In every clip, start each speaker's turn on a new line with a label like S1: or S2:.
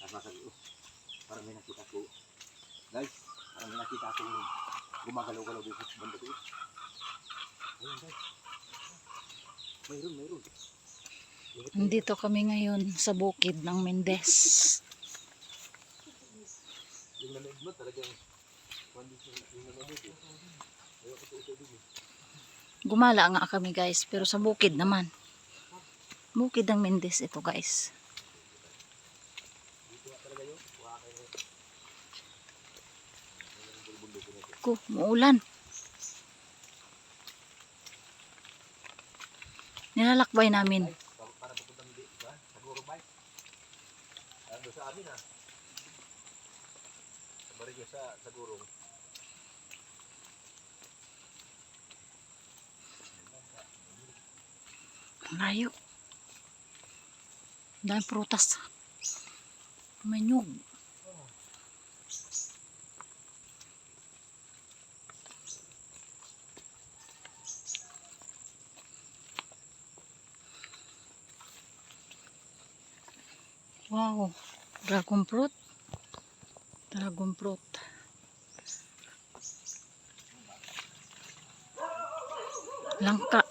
S1: Parang may nakita ko. Guys, parang may nakita ko gumagalaw-galaw dito sa banda ko. Ayun guys. Mayroon.
S2: Nandito kami ngayon sa bukid ng Mendez.
S1: Yung nanood mo talagang yung nanood eh. Ayaw ko ito din.
S2: Gumala nga kami guys, pero sa bukid naman. Bukid ng Mendez ito guys.
S1: Dito nga talaga yun.
S2: Muulan. Nilalakbay namin.
S1: Para pupuntang dito ba? Sa Gurong Bay. Ando sa amin ah. Sa Barrio sa Gurong.
S2: Layo. Dahil prutas. Manyog. Wow. Dragon fruit. Dragon fruit. Langka.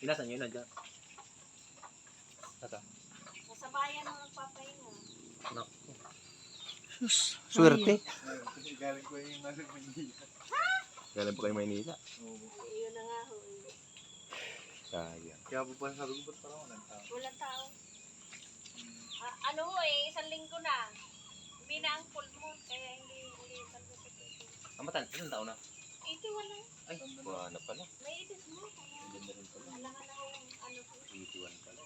S1: Inasan nyo yun nandiyan? Saka?
S3: Nasa bayan mo nagpapahinga.
S1: Naku.
S2: Sus.
S1: Swerte.
S4: Galing ko yung nasa Manila.
S1: Galing po kayo Maynila.
S3: Yun na nga ho.
S1: Sayang.
S4: Kaya po pa sabi ko, ba't parang walang tao?
S3: Walang tao. Ano ho isang linggo na. Hindi na ang full moon, kaya hindi talaga sa pwede.
S1: Ilang taon na?
S3: 81 lang.
S1: Ay, buwan na pala.
S3: May edit mo.
S1: Ganda rin pala.
S3: Alangan na ho ano po.
S1: 81 pala.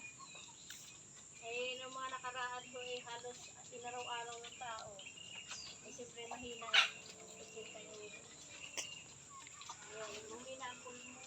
S3: Nung mga nakaraan ko halos inaraw-araw ng tao. Siyempre mahina yung isip kayo. Yun, mahina ang full moon.